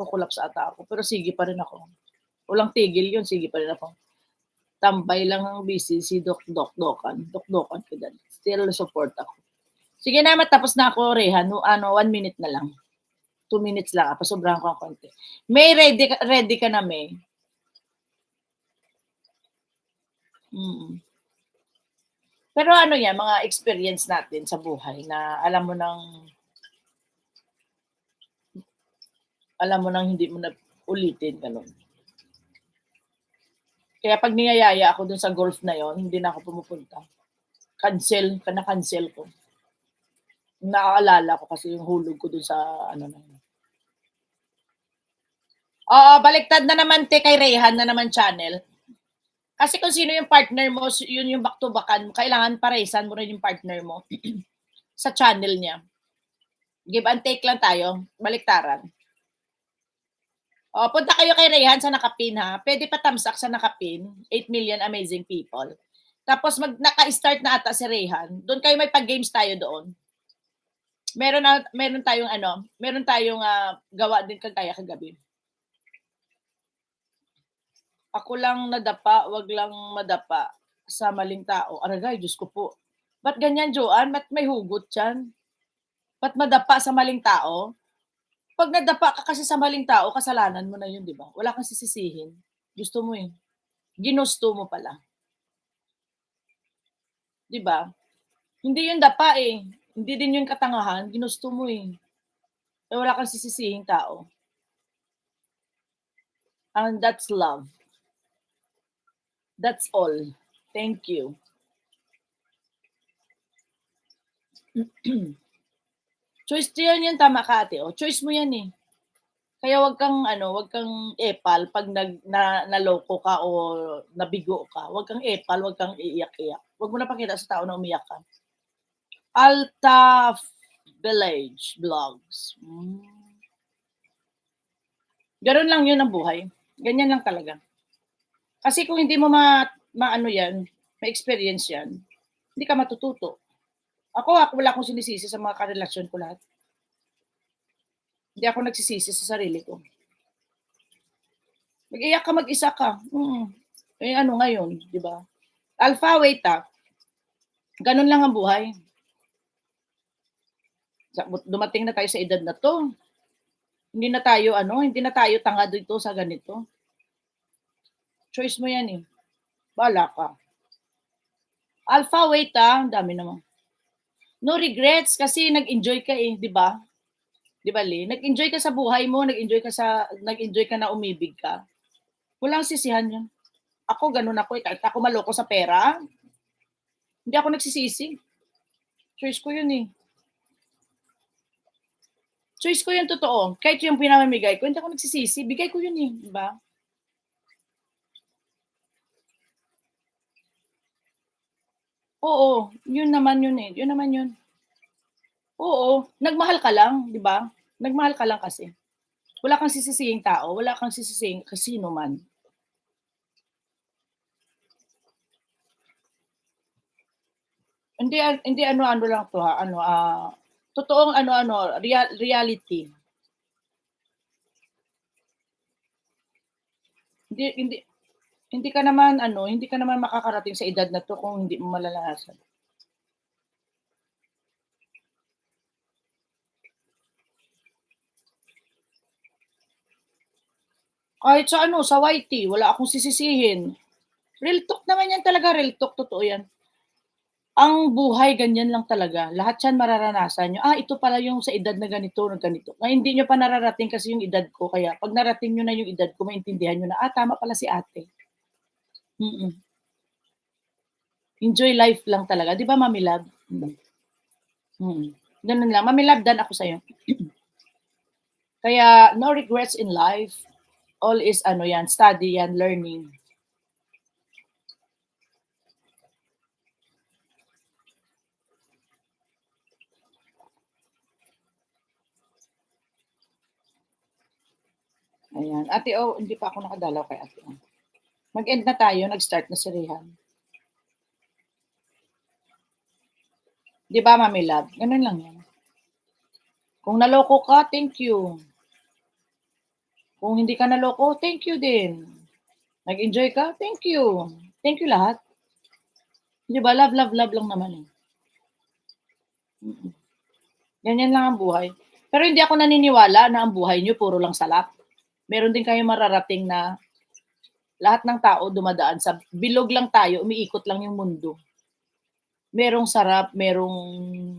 Kukulaps ata ako, pero sige pa rin ako. Walang tigil yun, sige pa rin ako. Tambay lang ang busy, si dokdokan ko dyan. Still support ako. Sige na, matapos na ako, Rehan. 1 minute na lang. 2 minutes lang, pasobrahan ko ang konti. May, ready ka na, May? Pero ano yan, mga experience natin sa buhay na alam mo nang hindi mo na ulitin, ganun. Kaya pag niyayaya ako dun sa golf na yon, hindi na ako pumupunta. Na-cancel ko. Naaalala ko kasi yung hulog ko dun sa ano na yun. Oo, baliktad na naman kay Rehan na naman channel. Kasi kung sino yung partner mo, yun yung back-to-backan, kailangan paresan mo rin yung partner mo sa channel niya. Give and take lang tayo, baliktaran. Punta kayo kay Rehan sa nakapin ha. Pwede pa tamsak sa nakapin. 8 million amazing people. Tapos naka-start na ata si Rehan. Doon kayo may pag-games tayo doon. Meron tayong gawa din kagaya kagabi. Ako lang nadapa, wag lang madapa sa maling tao. Aragay, Diyos ko po. Ba't ganyan, Joanne? Ba't may hugot yan? Ba't madapa sa maling tao? Pag nadapa ka kasi sa maling tao, kasalanan mo na yun, di ba? Wala kang sisisihin. Gusto mo eh. Ginusto mo pala. Di ba? Hindi yun dapa eh. Hindi din yun katangahan. Ginusto mo eh. Kaya wala kang sisisihing tao. And that's love. That's all. Thank you. Choice yan, tama ka ate. Choice mo yan eh. Kaya wag kang epal pag naloko ka o nabigo ka. Wag kang epal, wag kang iiyak-iyak. Wag mo na pakita sa tao na umiyak ka. Alta Village Vlogs. Ganun lang yun ang buhay. Ganyan lang talaga. Kasi kung hindi mo maano yan, ma-experience yan, hindi ka matututo. Ako wala akong sinisisi sa mga karelasyon ko lahat. Hindi ako nagsisisi sa sarili ko. Mag-iyak ka, mag-isa ka. Eh ano ngayon, di ba? Alpha, wait ganun lang ang buhay. Dumating na tayo sa edad na to. Hindi na tayo tanga dito sa ganito. Choice mo yan eh. Bahala ka. Alpha, wait ang dami naman. No regrets kasi nag-enjoy ka eh, di ba? Di ba, Lee? Nag-enjoy ka sa buhay mo, nag-enjoy ka na umibig ka. Walang sisihan yun. Ako, ganun ako eh. Kahit ako maloko sa pera, hindi ako nagsisisi. Choice ko yun eh. Choice ko yun, totoo. Kahit yung pinamamigay ko, hindi ako nagsisisi. Bigay ko yun eh. Di ba? Oo, yun naman yun eh. Yun naman yun. Oo, nagmahal ka lang, di ba? Nagmahal ka lang kasi. Wala kang sisisihing tao, wala kang sisisihing kasino man. Hindi ano lang to ha, totoong reality. Hindi ka naman makakarating sa edad na to kung hindi mo malalahasan. Kahit sa sa YT, wala akong sisisihin. Real talk naman yan talaga, real talk, totoo yan. Ang buhay ganyan lang talaga. Lahat yan mararanasan nyo. Ito pala yung sa edad na ganito, na ganito. Ngayon, hindi nyo pa nararating kasi yung edad ko. Kaya pag narating nyo na yung edad ko, maintindihan nyo na, tama pala si ate. Enjoy life lang talaga. Di ba, Mami Love? Ganun lang. Mami Love, dan ako sa'yo. Kaya, no regrets in life. All is, study yan, learning. Ayan. Ate hindi pa ako nakadalaw kay ate Mag-end na tayo. Nag-start na si Rehan. Di ba, Mami Love? Ganun lang yan. Kung naloko ka, thank you. Kung hindi ka naloko, thank you din. Nag-enjoy ka, thank you. Thank you lahat. Di ba? Love, love, love lang naman eh. Ganyan lang ang buhay. Pero hindi ako naniniwala na ang buhay niyo puro lang salap. Meron din kayo mararating na lahat ng tao dumadaan sa bilog lang tayo, umiikot lang yung mundo. Merong sarap, merong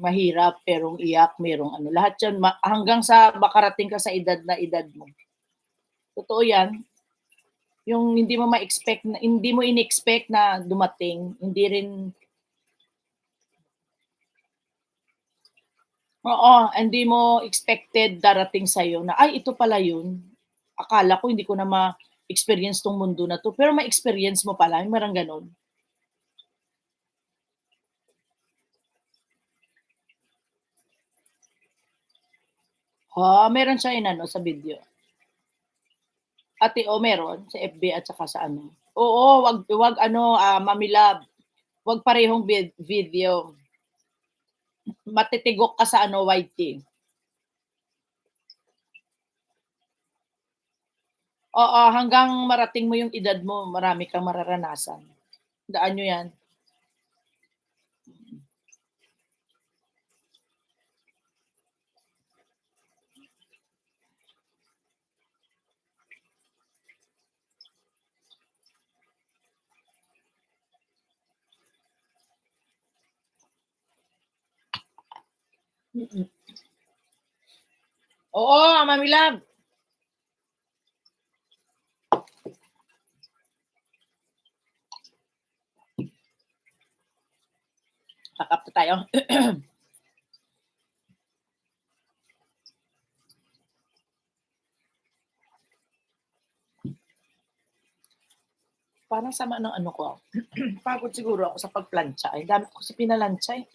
mahirap, merong iyak, merong ano, lahat yan hanggang sa makarating ka sa edad na edad mo. Totoo yan. Yung hindi mo ma-expect, hindi mo in-expect na dumating, hindi rin. Oo, hindi mo expected darating sa'yo na, ay, ito pala yun. Akala ko hindi ko na ma-experience tong mundo na to, pero ma-experience mo pala, parang ganon. Meron siya inano sa video. Ate, meron sa FB at saka sa ano. Oo, wag ano, Mami Love. Wag parehong video. Matitigok ka sa ano, YT. Oo, hanggang marating mo yung edad mo, marami kang mararanasan. Daan nyo yan. Oo, Mami Love. Kakap na tayo. Parang sama ng ano ko. Pagod siguro ako sa pagplancha. Ay, dami ko kasi pinalansya eh.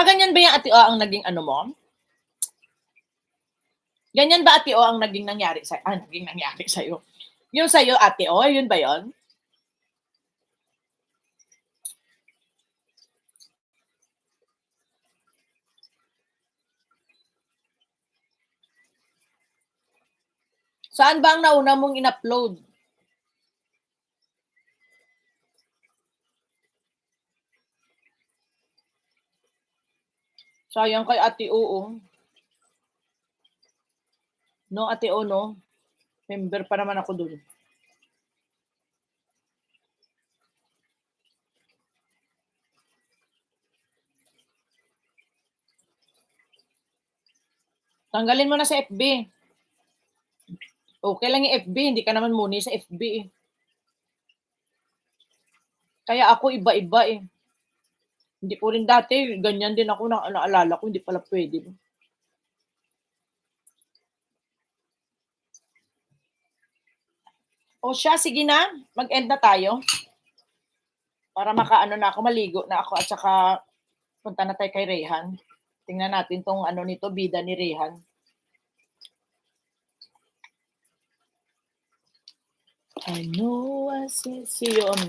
Ganyan ba yung Ate O ang naging ano mo? Ganyan ba Ate O ang naging nangyari sa'yo? Naging nangyari sa'yo. Yung sa'yo Ate O, yun ba yun? Saan ba ang nauna mong in-upload? Sayang kay Ate O. No, Ate O, no? Member pa naman ako dun. Tanggalin mo na sa FB. Okay lang yung FB, hindi ka naman muni sa FB eh. Kaya ako iba-iba eh. Hindi ko rin dati, ganyan din ako, naalala ko, hindi pala pwede. O siya, sige na, mag-end na tayo. Para makaano na ako, maligo na ako at saka punta na tayo kay Rehan. Tingnan natin tong ano nito, bida ni Rehan. I know I see you on.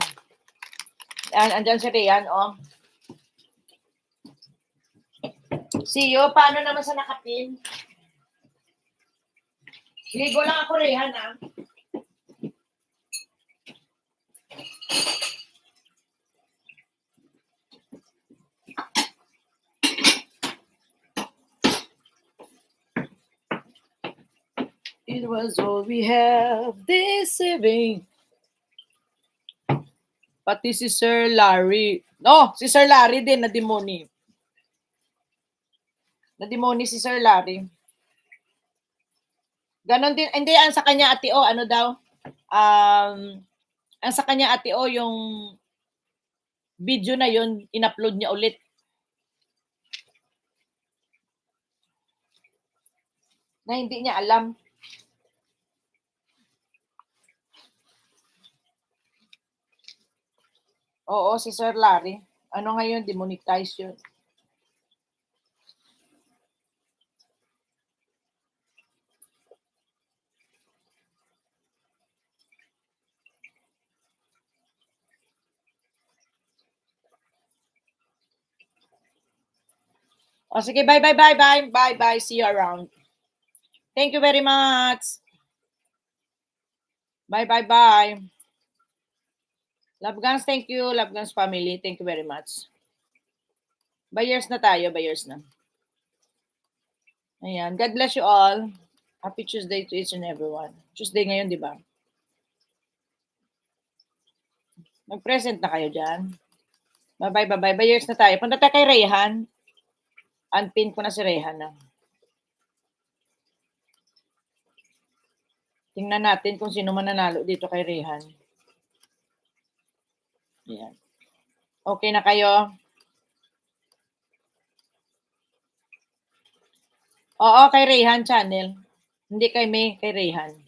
Andyan si Rehan, oh. See you, paano naman sa nakapin? Ligo lang ako, Rehan, ah. It was all we have this evening. Pati si Sir Larry. No, si Sir Larry din na-demoni. Na-demoni si Sir Larry. Ganon din. Hindi, ang sa kanya Ate O, ano daw? Ang sa kanya Ate O, yung video na yun, in-upload niya ulit. Na hindi niya alam. Oo, si Sir Larry. Ano ngayon, demonetize yun. O sige, bye, bye, bye, bye, bye, bye. See you around. Thank you very much. Bye, bye, bye. Love Guns, thank you. Love Guns family, thank you very much. Buyers na tayo, buyers na. Ayan, God bless you all. Happy Tuesday to each and everyone. Tuesday ngayon, di ba? Mag-present na kayo dyan. Bye-bye, bye-bye. Buyers na tayo. Punta tayo kay Rayhan. Unpin ko na si Rayhan na. Tingnan natin kung sino mananalo dito kay Rayhan. Ayan. Okay na kayo? Oo, kay Rayhan channel. Hindi kay May, kay Rayhan.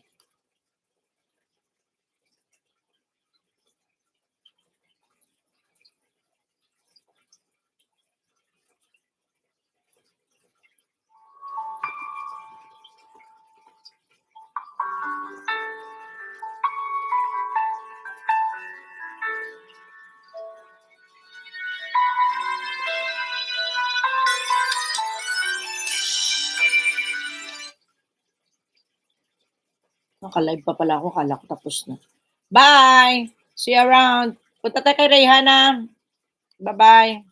Naka-live pa pala ako. Kala ko tapos na. Bye! See you around. Punta tayo kay Rayhan na. Bye-bye.